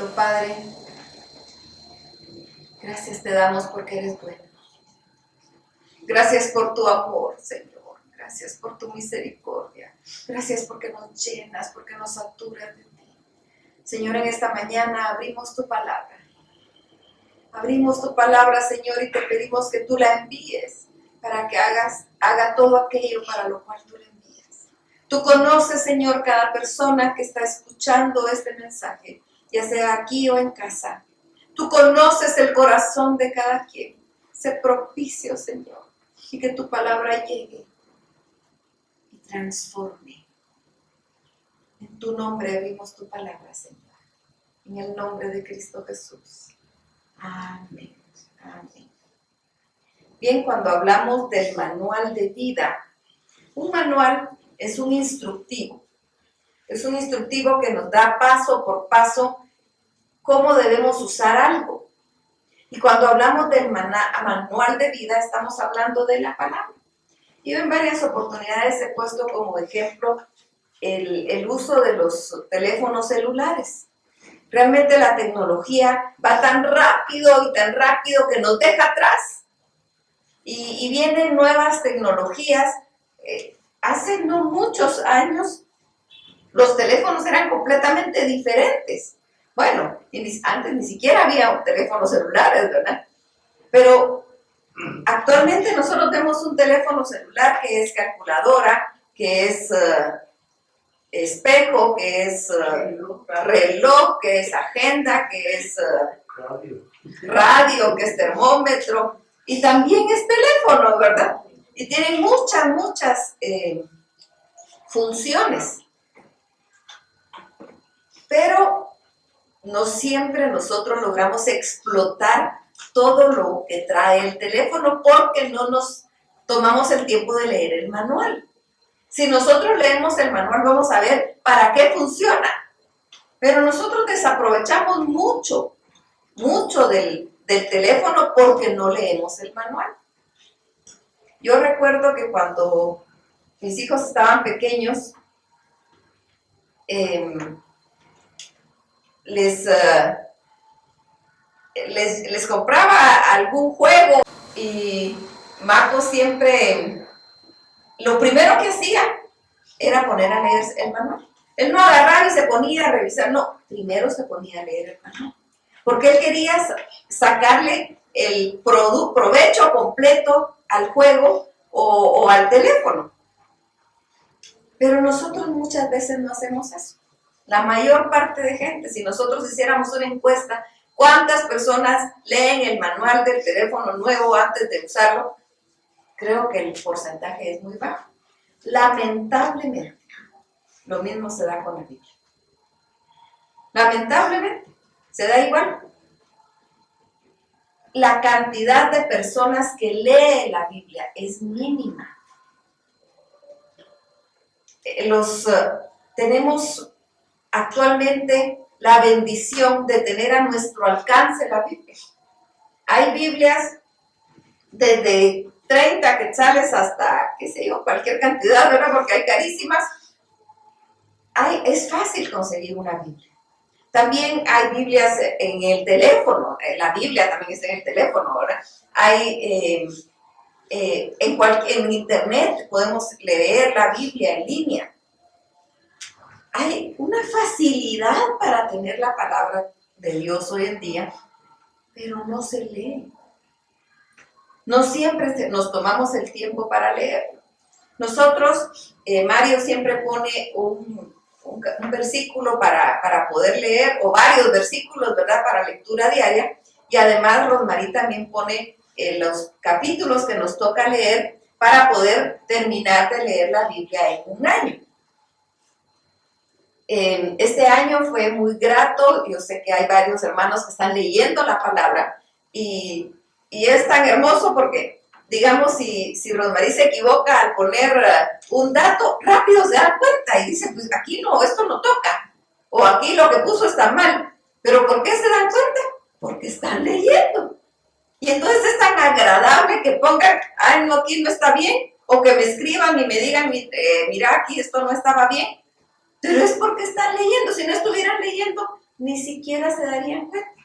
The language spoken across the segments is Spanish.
Bendito Padre, gracias te damos porque eres bueno. Gracias por tu amor, Señor. Gracias por tu misericordia. Gracias porque nos llenas, porque nos saturas de ti. Señor, en esta mañana abrimos tu palabra. Abrimos tu palabra, Señor, y te pedimos que tú la envíes para que haga todo aquello para lo cual tú la envías. Tú conoces, Señor, cada persona que está escuchando este mensaje, ya sea aquí o en casa. Tú conoces el corazón de cada quien. Sé propicio, Señor, y que tu palabra llegue y transforme. En tu nombre abrimos tu palabra, Señor. En el nombre de Cristo Jesús. Amén. Amén. Bien, cuando hablamos del manual de vida, un manual es un instructivo. Es un instructivo que nos da paso por paso cómo debemos usar algo. Y cuando hablamos del manual de vida, estamos hablando de la palabra. Yo en varias oportunidades he puesto como ejemplo el uso de los teléfonos celulares. Realmente la tecnología va tan rápido que nos deja atrás. Y vienen nuevas tecnologías. Hace no muchos años los teléfonos eran completamente diferentes. Bueno, antes ni siquiera había teléfonos celulares, ¿verdad? Pero actualmente nosotros tenemos un teléfono celular que es calculadora, que es espejo, que es reloj, que es agenda, que es radio, que es termómetro, y también es teléfono, ¿verdad? Y tiene muchas funciones. Pero no siempre nosotros logramos explotar todo lo que trae el teléfono porque no nos tomamos el tiempo de leer el manual. Si nosotros leemos el manual vamos a ver para qué funciona, pero nosotros desaprovechamos mucho del teléfono porque no leemos el manual. Yo recuerdo que cuando mis hijos estaban pequeños, les compraba algún juego y Marco siempre, lo primero que hacía era poner a leer el manual. Él no agarraba y se ponía a revisar, no, primero se ponía a leer el manual. Porque él quería sacarle el provecho completo al juego o al teléfono. Pero nosotros muchas veces no hacemos eso. La mayor parte de gente, si nosotros hiciéramos una encuesta, ¿cuántas personas leen el manual del teléfono nuevo antes de usarlo? Creo que el porcentaje es muy bajo. Lamentablemente, lo mismo se da con la Biblia. Lamentablemente, se da igual. La cantidad de personas que lee la Biblia es mínima. Tenemos actualmente la bendición de tener a nuestro alcance la Biblia. Hay Biblias desde 30 quetzales hasta, qué sé yo, cualquier cantidad, ¿verdad? Porque hay carísimas. Es fácil conseguir una Biblia. También hay Biblias en el teléfono. La Biblia también está en el teléfono, ¿verdad? Hay en internet podemos leer la Biblia en línea. Hay una facilidad para tener la palabra de Dios hoy en día, pero no se lee. No siempre nos tomamos el tiempo para leerlo. Nosotros, Mario siempre pone un versículo para poder leer, o varios versículos, ¿verdad?, para lectura diaria, y además Rosmarie también pone los capítulos que nos toca leer para poder terminar de leer la Biblia en un año. Este año fue muy grato. Yo sé que hay varios hermanos que están leyendo la palabra y es tan hermoso porque, digamos, si Rosmarie se equivoca al poner un dato, rápido se da cuenta y dice, pues aquí no, esto no toca, o aquí lo que puso está mal. ¿Pero por qué se dan cuenta? Porque están leyendo. Y entonces es tan agradable que pongan, ay, no, aquí no está bien, o que me escriban y me digan, mira, aquí esto no estaba bien. Pero es porque están leyendo. Si no estuvieran leyendo, ni siquiera se darían cuenta.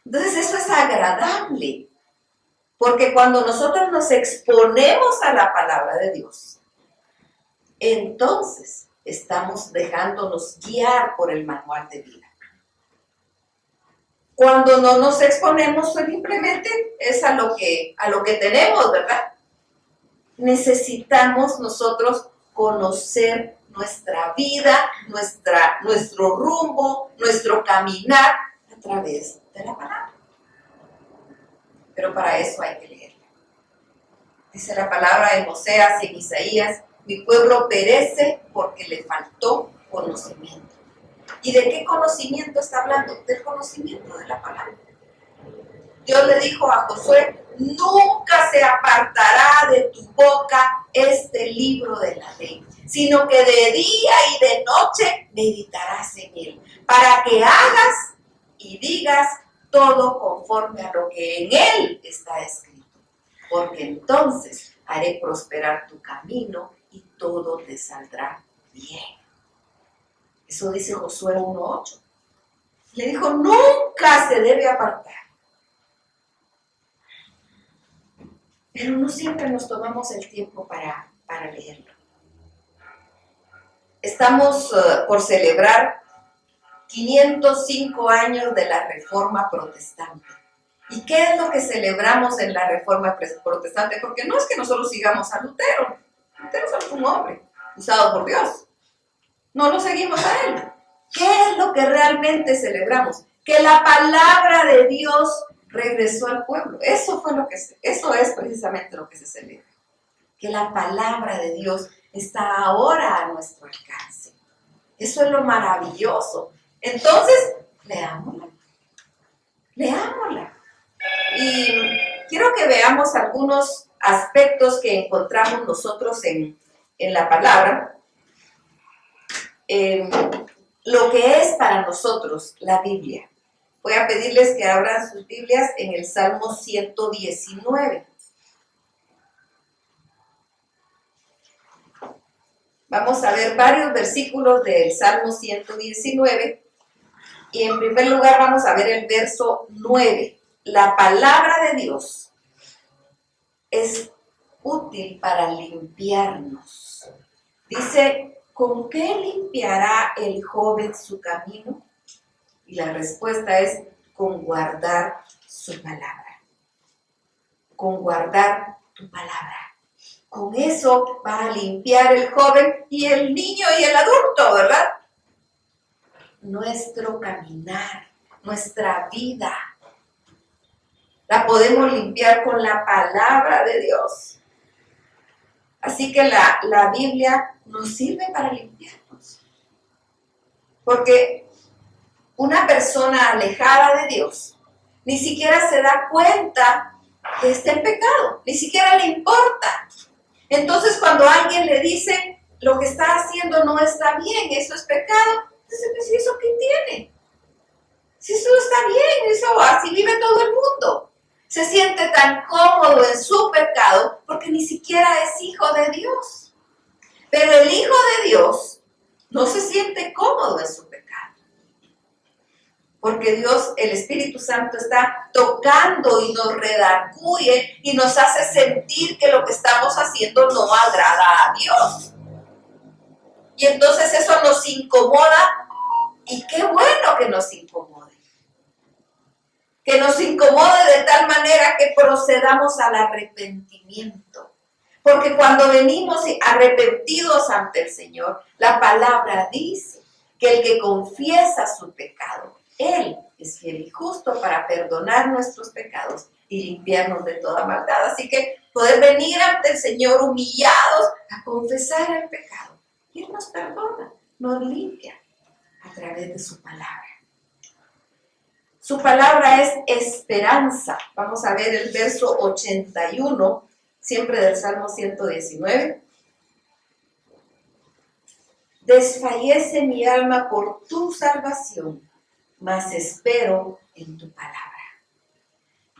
Entonces eso es agradable, porque cuando nosotros nos exponemos a la palabra de Dios, entonces estamos dejándonos guiar por el manual de vida. Cuando no nos exponemos, simplemente es a lo que tenemos, ¿verdad? Necesitamos nosotros conocer nuestra vida, nuestro rumbo, nuestro caminar a través de la palabra. Pero para eso hay que leerla. Dice la palabra en Oseas y en Isaías: mi pueblo perece porque le faltó conocimiento. ¿Y de qué conocimiento está hablando? Del conocimiento de la palabra. Dios le dijo a Josué: nunca se apartará de tu boca este libro de la ley, sino que de día y de noche meditarás en él, para que hagas y digas todo conforme a lo que en él está escrito, porque entonces haré prosperar tu camino y todo te saldrá bien. Eso dice Josué 1:8. Le dijo: nunca se debe apartar. Pero no siempre nos tomamos el tiempo para leerlo. Estamos por celebrar 505 años de la Reforma Protestante. ¿Y qué es lo que celebramos en la Reforma Protestante? Porque no es que nosotros sigamos a Lutero. Lutero solo fue un hombre usado por Dios. No lo seguimos a él. ¿Qué es lo que realmente celebramos? Que la palabra de Dios regresó al pueblo. Eso es precisamente lo que se celebra. Que la palabra de Dios está ahora a nuestro alcance. Eso es lo maravilloso. Entonces, leámosla. Y quiero que veamos algunos aspectos que encontramos nosotros en la palabra. Lo que es para nosotros la Biblia. Voy a pedirles que abran sus Biblias en el Salmo 119. Vamos a ver varios versículos del Salmo 119. Y en primer lugar vamos a ver el verso 9. La palabra de Dios es útil para limpiarnos. Dice: ¿con qué limpiará el joven su camino? Y la respuesta es: con guardar su palabra. Con guardar tu palabra. Con eso va a limpiar el joven y el niño y el adulto, ¿verdad? Nuestro caminar, nuestra vida, la podemos limpiar con la palabra de Dios. Así que la Biblia nos sirve para limpiarnos. Porque una persona alejada de Dios ni siquiera se da cuenta que está en pecado, ni siquiera le importa. Entonces, cuando alguien le dice lo que está haciendo no está bien, eso es pecado, entonces, pues, ¿eso qué tiene? Si eso está bien, eso así vive todo el mundo. Se siente tan cómodo en su pecado porque ni siquiera es hijo de Dios. Pero el hijo de Dios no se siente cómodo en su pecado. Porque Dios, el Espíritu Santo, está tocando y nos redarguye y nos hace sentir que lo que estamos haciendo no agrada a Dios. Y entonces eso nos incomoda, y qué bueno que nos incomode. Que nos incomode de tal manera que procedamos al arrepentimiento. Porque cuando venimos arrepentidos ante el Señor, la palabra dice que el que confiesa su pecado, Él es fiel y justo para perdonar nuestros pecados y limpiarnos de toda maldad. Así que poder venir ante el Señor humillados a confesar el pecado. Y Él nos perdona, nos limpia a través de su palabra. Su palabra es esperanza. Vamos a ver el verso 81, siempre del Salmo 119. Desfallece mi alma por tu salvación, mas espero en tu palabra.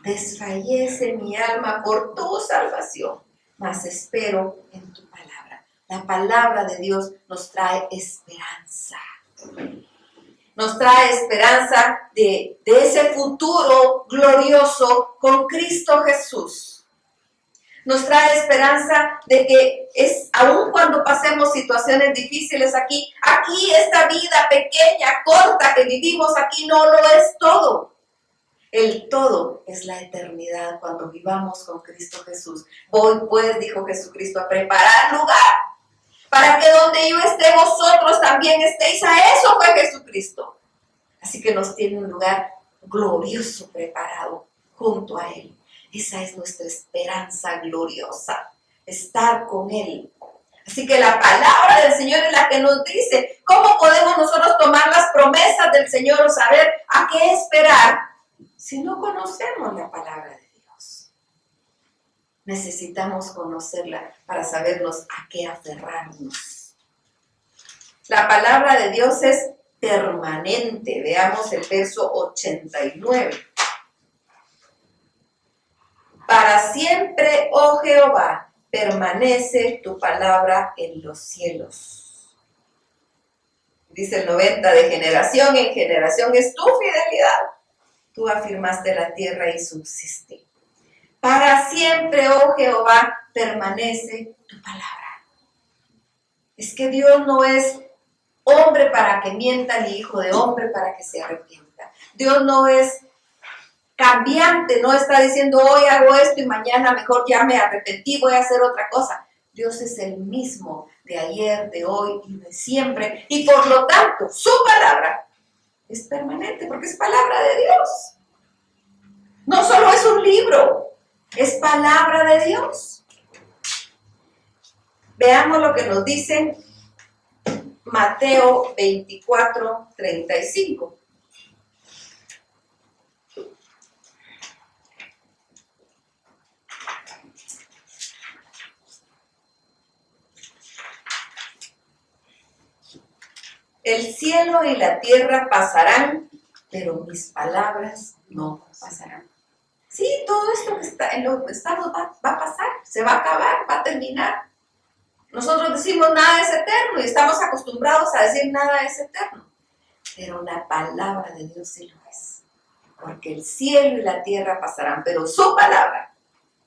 Desfallece mi alma por tu salvación, mas espero en tu palabra. La palabra de Dios nos trae esperanza. Nos trae esperanza de ese futuro glorioso con Cristo Jesús. Nos trae esperanza de que aun cuando pasemos situaciones difíciles aquí esta vida pequeña, corta que vivimos aquí no lo es todo. El todo es la eternidad cuando vivamos con Cristo Jesús. Voy pues, dijo Jesucristo, a preparar lugar para que donde yo esté vosotros también estéis. A eso fue Jesucristo. Así que nos tiene un lugar glorioso preparado junto a Él. Esa es nuestra esperanza gloriosa, estar con Él. Así que la palabra del Señor es la que nos dice cómo podemos nosotros tomar las promesas del Señor o saber a qué esperar si no conocemos la palabra de Dios. Necesitamos conocerla para sabernos a qué aferrarnos. La palabra de Dios es permanente. Veamos el verso 89. Para siempre, oh Jehová, permanece tu palabra en los cielos. Dice el 90, de generación en generación es tu fidelidad. Tú afirmaste la tierra y subsiste. Para siempre, oh Jehová, permanece tu palabra. Es que Dios no es hombre para que mienta, ni hijo de hombre para que se arrepienta. Dios no es cambiante, no está diciendo hoy hago esto y mañana mejor ya me arrepentí, voy a hacer otra cosa. Dios es el mismo de ayer, de hoy y de siempre. Y por lo tanto, su palabra es permanente porque es palabra de Dios. No solo es un libro, es palabra de Dios. Veamos lo que nos dice Mateo 24, 35. El cielo y la tierra pasarán, pero mis palabras no pasarán. Sí, todo esto que está en lo que estamos va a pasar, se va a acabar, va a terminar. Nosotros decimos nada es eterno y estamos acostumbrados a decir nada es eterno. Pero la palabra de Dios sí lo es. Porque el cielo y la tierra pasarán, pero su palabra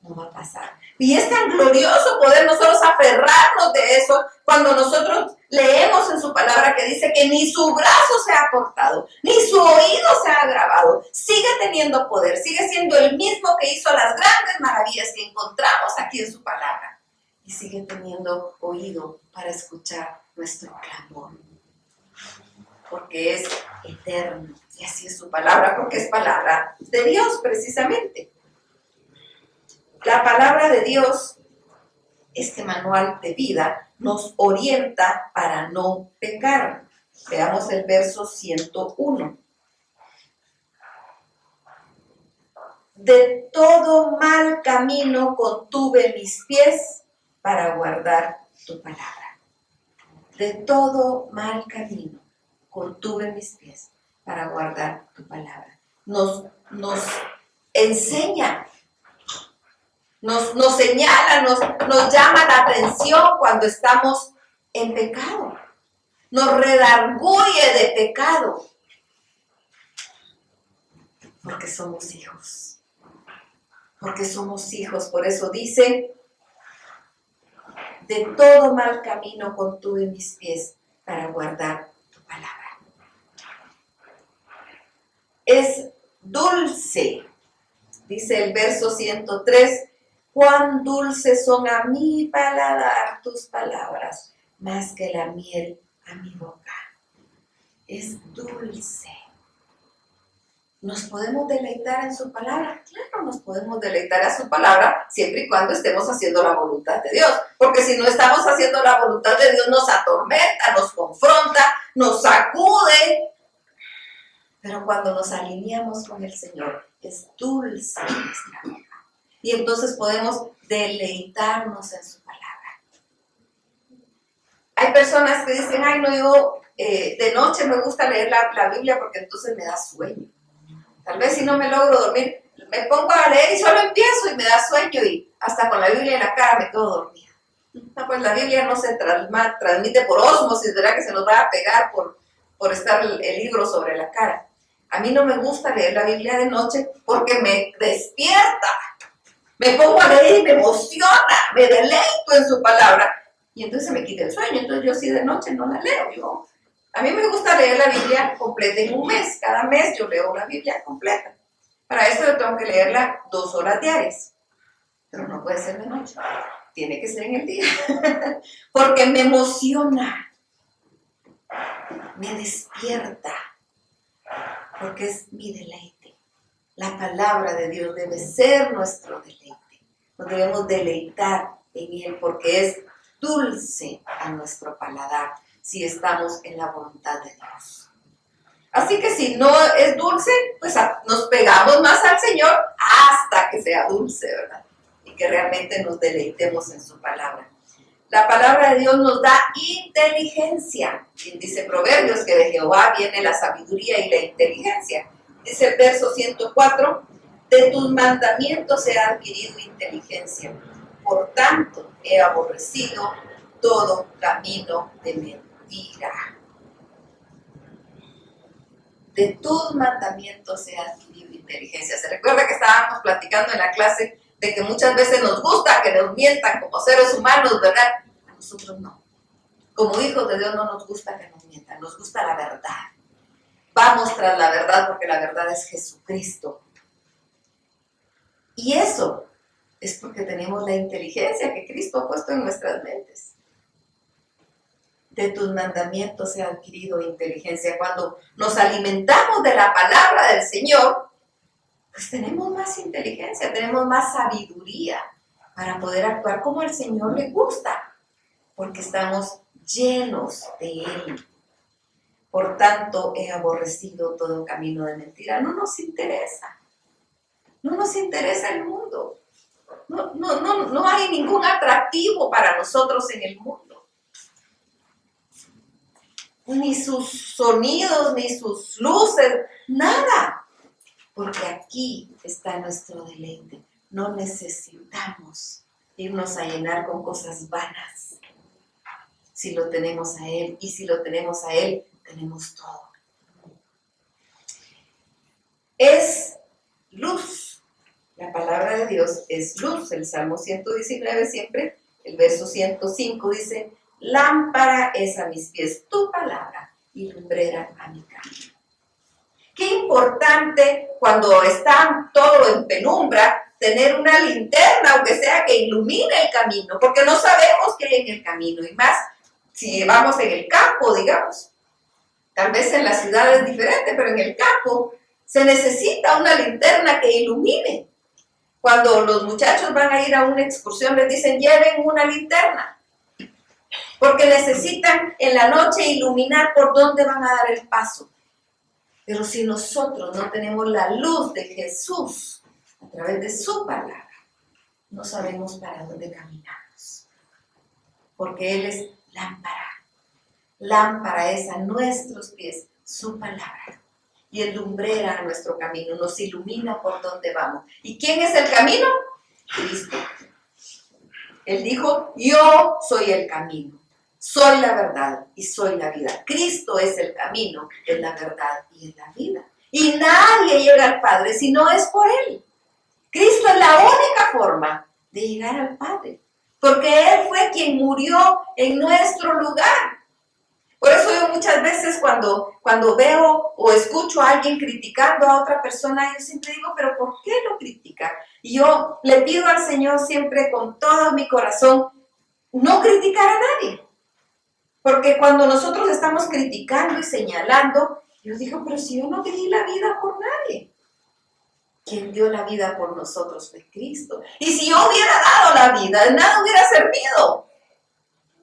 no va a pasar. Y es tan glorioso poder nosotros aferrarnos de eso cuando nosotros leemos en su palabra que dice que ni su brazo se ha cortado, ni su oído se ha agravado. Sigue teniendo poder, sigue siendo el mismo que hizo las grandes maravillas que encontramos aquí en su palabra. Y sigue teniendo oído para escuchar nuestro clamor. Porque es eterno. Y así es su palabra, porque es palabra de Dios precisamente. La palabra de Dios, este manual de vida, nos orienta para no pecar. Veamos el verso 101. De todo mal camino contuve mis pies para guardar tu palabra. De todo mal camino contuve mis pies para guardar tu palabra. Nos enseña, nos señala, nos llama la atención cuando estamos en pecado. Nos redarguye de pecado. Porque somos hijos. Porque somos hijos. Por eso dice, de todo mal camino contuve mis pies para guardar tu palabra. Es dulce, dice el verso 103, cuán dulces son a mi paladar tus palabras, más que la miel a mi boca. Es dulce. ¿Nos podemos deleitar en su palabra? Claro, nos podemos deleitar a su palabra siempre y cuando estemos haciendo la voluntad de Dios. Porque si no estamos haciendo la voluntad de Dios, nos atormenta, nos confronta, nos sacude. Pero cuando nos alineamos con el Señor, es dulce nuestra boca. Y entonces podemos deleitarnos en su palabra. Hay personas que dicen, ay, no, yo de noche me gusta leer la Biblia porque entonces me da sueño. Tal vez si no me logro dormir, me pongo a leer y solo empiezo y me da sueño y hasta con la Biblia en la cara me quedo dormida. No, pues la Biblia no se transmite por ósmosis, ¿verdad? Que se nos va a pegar por por estar el libro sobre la cara. A mí no me gusta leer la Biblia de noche porque me despierta. Me pongo a leer y me emociona, me deleito en su palabra. Y entonces me quita el sueño. Entonces yo sí de noche no la leo. A mí me gusta leer la Biblia completa en un mes. Cada mes yo leo la Biblia completa. Para eso yo tengo que leerla 2 horas diarias. Pero no puede ser de noche. Tiene que ser en el día. Porque me emociona. Me despierta. Porque es mi deleite. La palabra de Dios debe ser nuestro deleite. Nos debemos deleitar en Él porque es dulce a nuestro paladar si estamos en la voluntad de Dios. Así que si no es dulce, pues nos pegamos más al Señor hasta que sea dulce, ¿verdad? Y que realmente nos deleitemos en su palabra. La palabra de Dios nos da inteligencia. Quien dice Proverbios que de Jehová viene la sabiduría y la inteligencia. Dice el verso 104, de tus mandamientos he adquirido inteligencia. Por tanto, he aborrecido todo camino de mentira. De tus mandamientos he adquirido inteligencia. Se recuerda que estábamos platicando en la clase de que muchas veces nos gusta que nos mientan como seres humanos, ¿verdad? A nosotros no. Como hijos de Dios no nos gusta que nos mientan, nos gusta la verdad. Vamos tras la verdad porque la verdad es Jesucristo. Y eso es porque tenemos la inteligencia que Cristo ha puesto en nuestras mentes. De tus mandamientos he adquirido inteligencia. Cuando nos alimentamos de la palabra del Señor, pues tenemos más inteligencia, tenemos más sabiduría para poder actuar como al Señor le gusta, porque estamos llenos de Él. Por tanto, he aborrecido todo camino de mentira. No nos interesa. No nos interesa el mundo. No hay ningún atractivo para nosotros en el mundo. Ni sus sonidos, ni sus luces, nada. Porque aquí está nuestro deleite. No necesitamos irnos a llenar con cosas vanas. Si lo tenemos a Él, y si lo tenemos a Él, tenemos todo. Es luz. La palabra de Dios es luz. El Salmo 119 siempre, el verso 105 dice, lámpara es a mis pies tu palabra y lumbrera a mi camino. Qué importante cuando está todo en penumbra, tener una linterna, aunque sea que ilumine el camino, porque no sabemos qué hay en el camino, y más si vamos en el campo, digamos. Tal vez en la ciudad es diferente, pero en el campo se necesita una linterna que ilumine. Cuando los muchachos van a ir a una excursión, les dicen, lleven una linterna, porque necesitan en la noche iluminar por dónde van a dar el paso. Pero si nosotros no tenemos la luz de Jesús a través de su palabra, no sabemos para dónde caminamos. Porque Él es lámpara. Lámpara es a nuestros pies su palabra. Y es lumbrera a nuestro camino, nos ilumina por donde vamos. ¿Y quién es el camino? Cristo. Él dijo, yo soy el camino, soy la verdad y soy la vida. Cristo es el camino, es la verdad y es la vida. Y nadie llega al Padre si no es por Él. Cristo es la única forma de llegar al Padre, porque Él fue quien murió en nuestro lugar. Por eso yo muchas veces cuando veo o escucho a alguien criticando a otra persona, yo siempre digo, pero ¿por qué lo critica? Y yo le pido al Señor siempre con todo mi corazón, no criticar a nadie. Porque cuando nosotros estamos criticando y señalando, yo digo, pero si yo no di la vida por nadie. Quien dio la vida por nosotros fue Cristo. Y si yo hubiera dado la vida, de nada hubiera servido.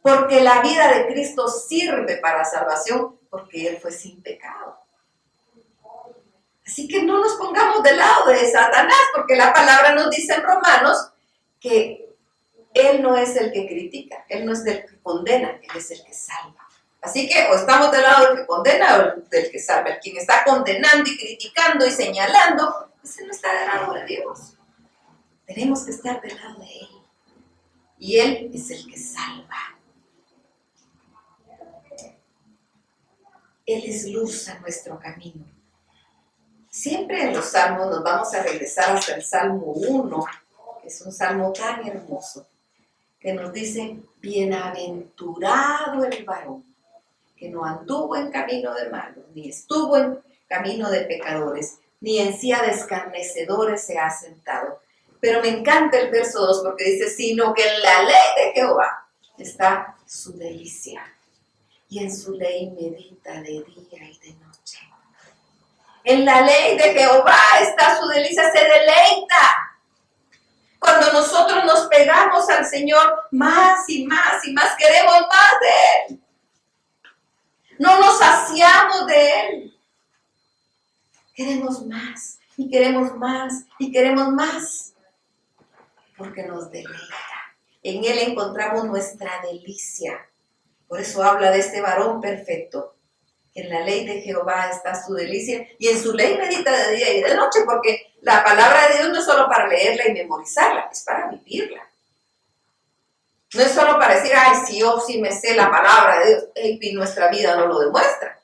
Porque la vida de Cristo sirve para salvación, porque Él fue sin pecado. Así que no nos pongamos del lado de Satanás, porque la palabra nos dice en Romanos que Él no es el que critica, Él no es el que condena, Él es el que salva. Así que o estamos del lado del que condena o del que salva. El quien está condenando y criticando y señalando, ese no está del lado de Dios. Tenemos que estar del lado de Él. Y Él es el que salva. Él es luz a nuestro camino. Siempre en los salmos nos vamos a regresar hasta el Salmo 1, que es un salmo tan hermoso, que nos dice, bienaventurado el varón, que no anduvo en camino de malos, ni estuvo en camino de pecadores, ni en silla de escarnecedores se ha sentado. Pero me encanta el verso 2 porque dice, sino que en la ley de Jehová está su delicia, y en su ley medita de día y de noche. En la ley de Jehová está su delicia, se deleita. Cuando nosotros nos pegamos al Señor, más y más y más, queremos más de Él. No nos saciamos de Él. Queremos más y queremos más y queremos más. Porque nos deleita. En Él encontramos nuestra delicia. Por eso habla de este varón perfecto. En la ley de Jehová está su delicia y en su ley medita de día y de noche, porque la palabra de Dios no es solo para leerla y memorizarla, es para vivirla. No es solo para decir, ay, sí, yo sí me sé la palabra de Dios, y nuestra vida no lo demuestra.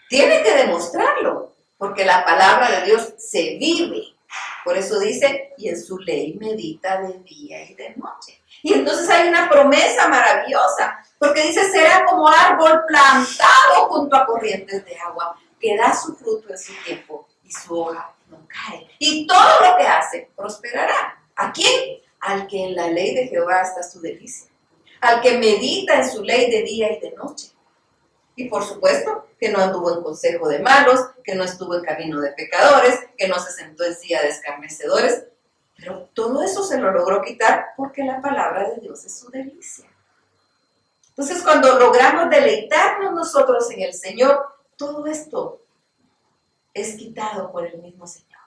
Tiene que demostrarlo, porque la palabra de Dios se vive. Por eso dice, y en su ley medita de día y de noche. Y entonces hay una promesa maravillosa, porque dice, será como árbol plantado junto a corrientes de agua, que da su fruto en su tiempo y su hoja no cae. Y todo lo que hace prosperará. ¿A quién? Al que en la ley de Jehová está su delicia, al que medita en su ley de día y de noche. Y por supuesto que no anduvo en consejo de malos, que no estuvo en camino de pecadores, que no se sentó en silla de escarnecedores, pero todo eso se lo logró quitar porque la palabra de Dios es su delicia. Entonces, cuando logramos deleitarnos nosotros en el Señor, todo esto es quitado por el mismo Señor.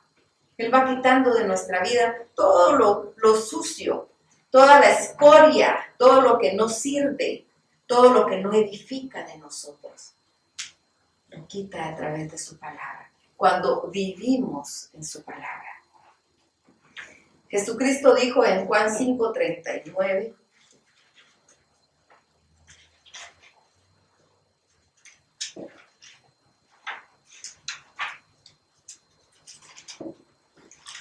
Él va quitando de nuestra vida todo lo sucio, toda la escoria, todo lo que no sirve, todo lo que no edifica de nosotros. Lo quita a través de su palabra, cuando vivimos en su palabra. Jesucristo dijo en Juan 5:39,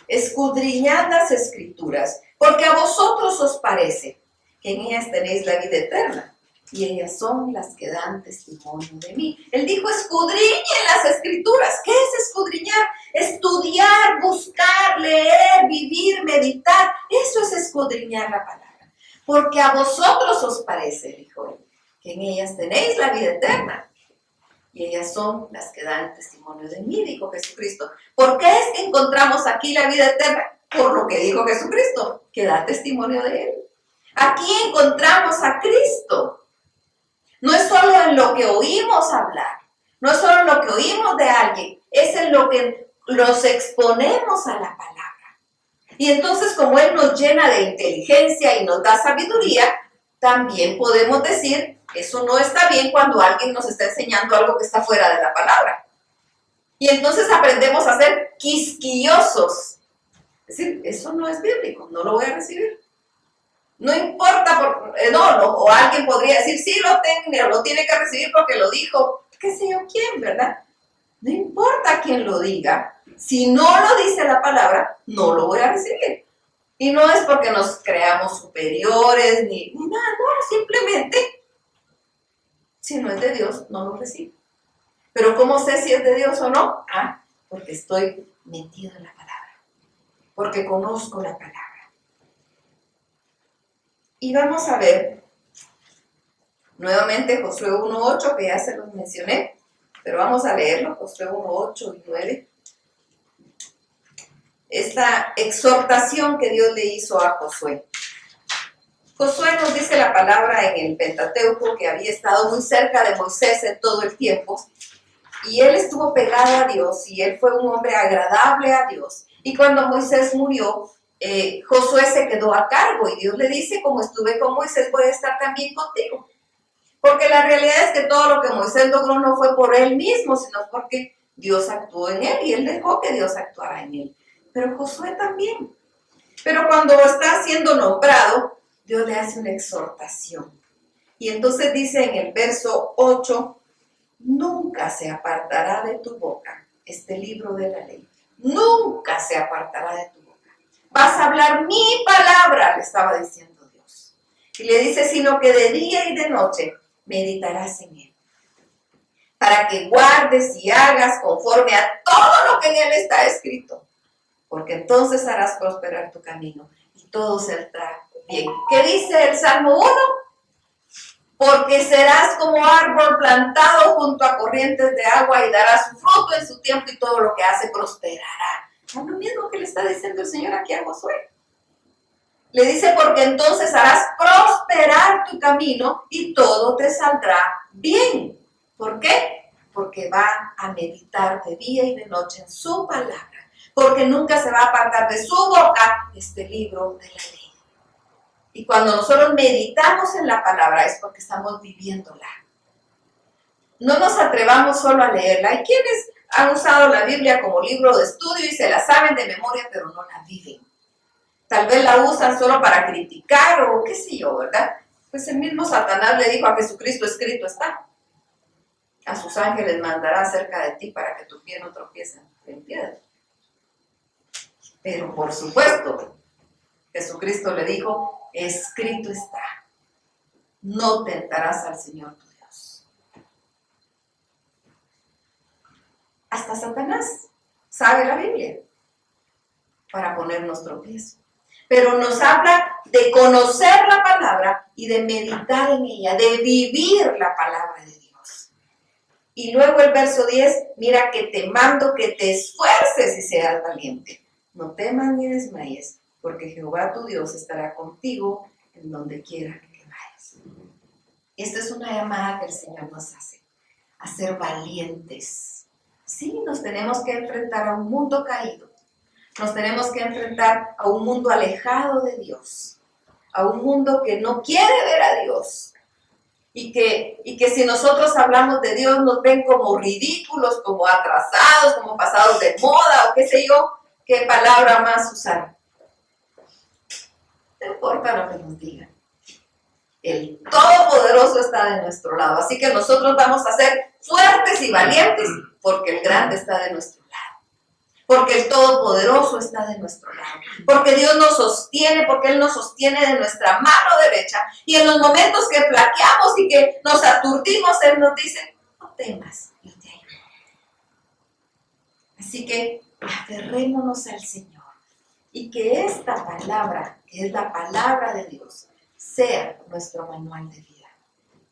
escudriñad las Escrituras, porque a vosotros os parece que en ellas tenéis la vida eterna, y ellas son las que dan testimonio de mí. Él dijo, escudriñen las Escrituras. ¿Qué es escudriñar? Estudiar, buscar, leer, vivir, meditar. Eso es escudriñar la palabra. Porque a vosotros os parece, dijo él, que en ellas tenéis la vida eterna, y ellas son las que dan testimonio de mí, dijo Jesucristo. ¿Por qué es que encontramos aquí la vida eterna? Por lo que dijo Jesucristo, que da testimonio de Él. Aquí encontramos a Cristo. No es solo en lo que oímos hablar, no es solo en lo que oímos de alguien, es en lo que nos exponemos a la palabra. Y entonces, como Él nos llena de inteligencia y nos da sabiduría, también podemos decir, eso no está bien cuando alguien nos está enseñando algo que está fuera de la palabra. Y entonces aprendemos a ser quisquillosos. Es decir, eso no es bíblico, no lo voy a recibir. No importa, o alguien podría decir, sí lo tiene que recibir porque lo dijo, qué sé yo quién, ¿verdad? No importa quién lo diga, si no lo dice la palabra, no lo voy a recibir. Y no es porque nos creamos superiores, ni nada, no, simplemente, si no es de Dios, no lo recibo. Pero ¿cómo sé si es de Dios o no? Porque estoy metido en la palabra, porque conozco la palabra. Y vamos a ver nuevamente Josué 1:8, que ya se los mencioné, pero vamos a leerlo, Josué 1:8 y 9. Esta exhortación que Dios le hizo a Josué. Josué nos dice la palabra en el Pentateuco que había estado muy cerca de Moisés en todo el tiempo, y él estuvo pegado a Dios, y él fue un hombre agradable a Dios. Y cuando Moisés murió, Josué se quedó a cargo, y Dios le dice, como estuve con Moisés, voy a estar también contigo. Porque la realidad es que todo lo que Moisés logró no fue por él mismo, sino porque Dios actuó en él, y él dejó que Dios actuara en él. Pero Josué también. Pero cuando está siendo nombrado, Dios le hace una exhortación. Y entonces dice en el verso 8, nunca se apartará de tu boca este libro de la ley. Nunca se apartará de tu boca. Vas a hablar mi palabra, le estaba diciendo Dios. Y le dice, sino que de día y de noche meditarás en él, para que guardes y hagas conforme a todo lo que en él está escrito, porque entonces harás prosperar tu camino y todo saldrá bien. ¿Qué dice el Salmo 1? Porque serás como árbol plantado junto a corrientes de agua y dará su fruto en su tiempo y todo lo que hace prosperará. Es lo mismo que le está diciendo el Señor aquí a Josué. Le dice, porque entonces harás prosperar tu camino y todo te saldrá bien. ¿Por qué? Porque va a meditar de día y de noche en su palabra. Porque nunca se va a apartar de su boca este libro de la ley. Y cuando nosotros meditamos en la palabra es porque estamos viviéndola. No nos atrevamos solo a leerla. Hay quienes han usado la Biblia como libro de estudio y se la saben de memoria, pero no la viven. Tal vez la usan solo para criticar o qué sé yo, ¿verdad? Pues el mismo Satanás le dijo a Jesucristo, escrito está. A sus ángeles mandará cerca de ti para que tu pie no tropiece en piedra. Pero por supuesto, Jesucristo le dijo, escrito está. No tentarás al Señor tu Dios. Hasta Satanás sabe la Biblia para ponernos tropiezo. Pero nos habla de conocer la palabra y de meditar en ella, de vivir la palabra de Dios. Y luego el verso 10, mira que te mando que te esfuerces y seas valiente. No temas ni desmayes, porque Jehová tu Dios estará contigo en donde quiera que vayas. Esta es una llamada que el Señor nos hace, a ser valientes. Sí, nos tenemos que enfrentar a un mundo caído. Nos tenemos que enfrentar a un mundo alejado de Dios, a un mundo que no quiere ver a Dios y que si nosotros hablamos de Dios nos ven como ridículos, como atrasados, como pasados de moda o qué sé yo, qué palabra más usar. No importa lo que nos digan. El Todopoderoso está de nuestro lado, así que nosotros vamos a ser fuertes y valientes porque el Grande está de nuestro lado. Porque el Todopoderoso está de nuestro lado. Porque Dios nos sostiene, porque Él nos sostiene de nuestra mano derecha. Y en los momentos que flaqueamos y que nos aturdimos, Él nos dice, no temas, yo te ayudo. Así que aferrémonos al Señor. Y que esta palabra, que es la palabra de Dios, sea nuestro manual de vida.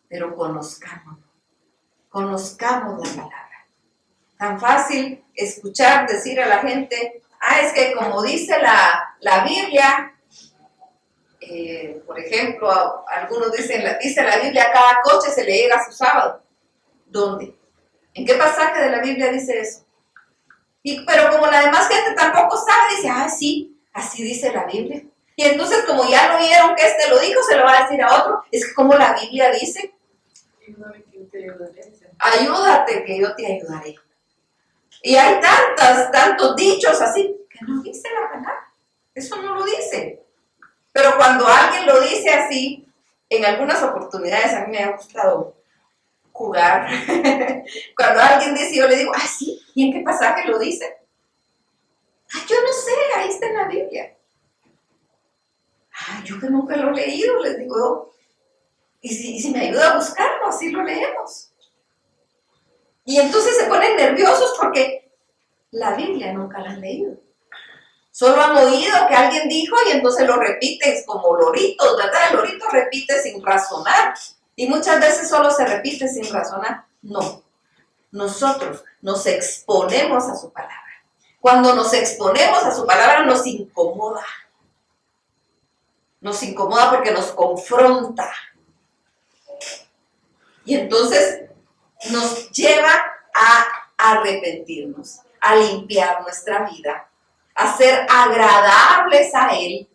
Pero conozcámoslo. Conozcamos la palabra. Tan fácil escuchar decir a la gente, es que como dice la Biblia, por ejemplo, algunos dicen, dice la Biblia, cada coche se le llega su sábado. ¿Dónde? ¿En qué pasaje de la Biblia dice eso? Pero como la demás gente tampoco sabe, dice, sí, así dice la Biblia. Y entonces como ya lo oyeron que este lo dijo, se lo va a decir a otro. Es que como la Biblia dice, ayúdate que yo te ayudaré. Y hay tantos dichos así que no dice la palabra. Eso no lo dice. Pero cuando alguien lo dice así, en algunas oportunidades a mí me ha gustado jugar. Cuando alguien dice, yo le digo, sí, ¿y en qué pasaje lo dice? Yo no sé, ahí está en la Biblia. Yo que nunca lo he leído, les digo, y si me ayuda a buscarlo, así lo leemos. Y entonces se ponen nerviosos porque la Biblia nunca la han leído. Solo han oído que alguien dijo y entonces lo repiten como loritos, ¿verdad? El lorito repite sin razonar. Y muchas veces solo se repite sin razonar. No. Nosotros nos exponemos a su palabra. Cuando nos exponemos a su palabra nos incomoda. Nos incomoda porque nos confronta. Y entonces nos lleva a arrepentirnos, a limpiar nuestra vida, a ser agradables a Él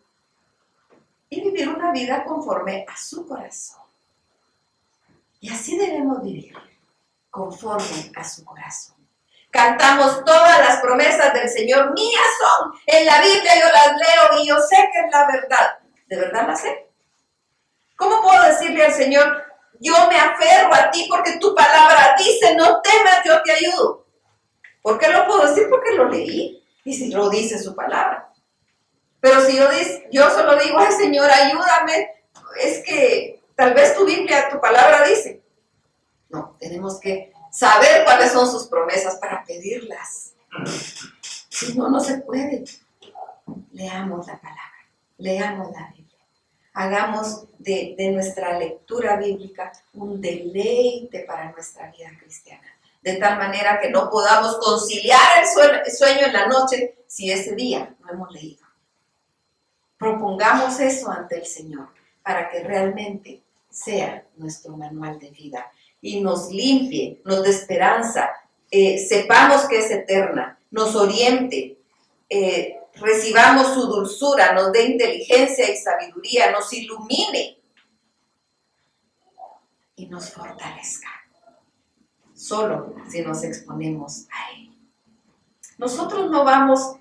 y vivir una vida conforme a su corazón. Y así debemos vivir, conforme a su corazón. Cantamos todas las promesas del Señor, mías son. En la Biblia yo las leo y yo sé que es la verdad. ¿De verdad la sé? ¿Cómo puedo decirle al Señor, Yo me aferro a ti porque tu palabra dice, no temas, yo te ayudo. ¿Por qué lo puedo decir? Porque lo leí y si lo dice su palabra. Pero si yo solo digo, ay Señor, ayúdame, es que tal vez tu Biblia, tu palabra dice. No, tenemos que saber cuáles son sus promesas para pedirlas. Si no, no se puede. Leamos la palabra, leamos la Biblia. Hagamos de nuestra lectura bíblica un deleite para nuestra vida cristiana. De tal manera que no podamos conciliar el sueño en la noche si ese día no hemos leído. Propongamos eso ante el Señor para que realmente sea nuestro manual de vida y nos limpie, nos dé esperanza, sepamos que es eterna, nos oriente, recibamos su dulzura, nos dé inteligencia y sabiduría, nos ilumine y nos fortalezca. Solo si nos exponemos a Él. Nosotros no vamos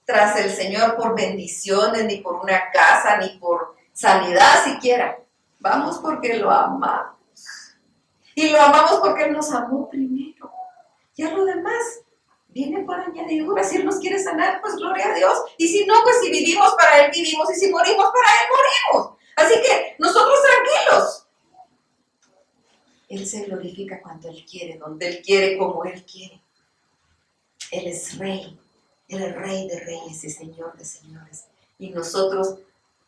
tras el Señor por bendiciones, ni por una casa, ni por sanidad siquiera. Vamos porque lo amamos. Y lo amamos porque Él nos amó primero. Ya lo demás viene por añadidura. Si Él nos quiere sanar, pues gloria a Dios. Y si no, pues si vivimos para Él, vivimos. Y si morimos para Él, morimos. Así que nosotros tranquilos. Él se glorifica cuando Él quiere, donde Él quiere, como Él quiere. Él es Rey. Él es Rey de reyes y Señor de señores. Y nosotros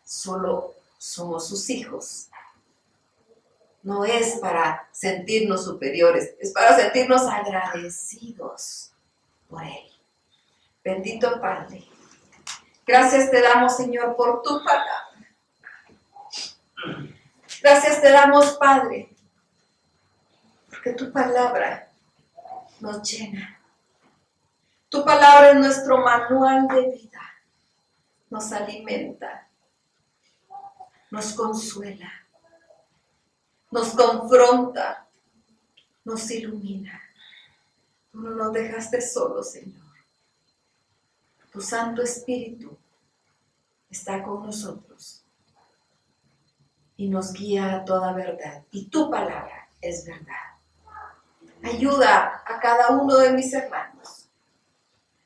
solo somos sus hijos. No es para sentirnos superiores, es para sentirnos agradecidos por Él. Bendito Padre. Gracias te damos, Señor, por tu palabra. Gracias te damos, Padre, porque tu palabra nos llena. Tu palabra es nuestro manual de vida. Nos alimenta, nos consuela, nos confronta, nos ilumina. Tú no nos dejaste solos, Señor. Tu Santo Espíritu está con nosotros y nos guía a toda verdad. Y tu palabra es verdad. Ayuda a cada uno de mis hermanos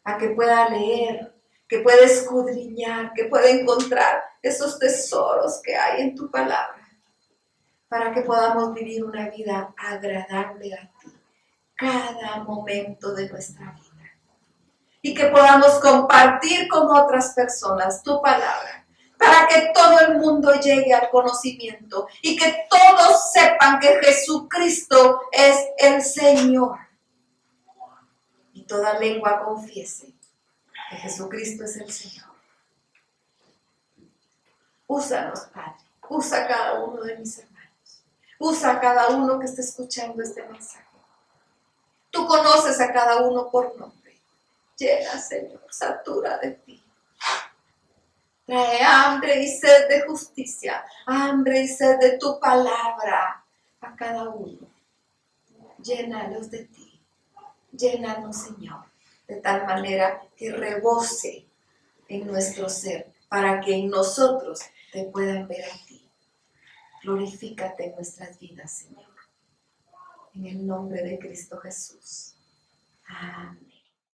a que pueda leer, que pueda escudriñar, que pueda encontrar esos tesoros que hay en tu palabra, para que podamos vivir una vida agradable a ti cada momento de nuestra vida. Y que podamos compartir con otras personas tu palabra, para que todo el mundo llegue al conocimiento y que todos sepan que Jesucristo es el Señor. Y toda lengua confiese que Jesucristo es el Señor. Úsanos, Padre. Usa a cada uno de mis hermanos. Usa a cada uno que esté escuchando este mensaje. Tú conoces a cada uno por nombre. Llena, Señor, satura de ti. Trae hambre y sed de justicia, hambre y sed de tu palabra a cada uno. Llénalos de ti. Llénanos, Señor, de tal manera que rebose en nuestro ser, para que en nosotros te puedan ver a ti. Glorifícate en nuestras vidas, Señor. En el nombre de Cristo Jesús. Amén.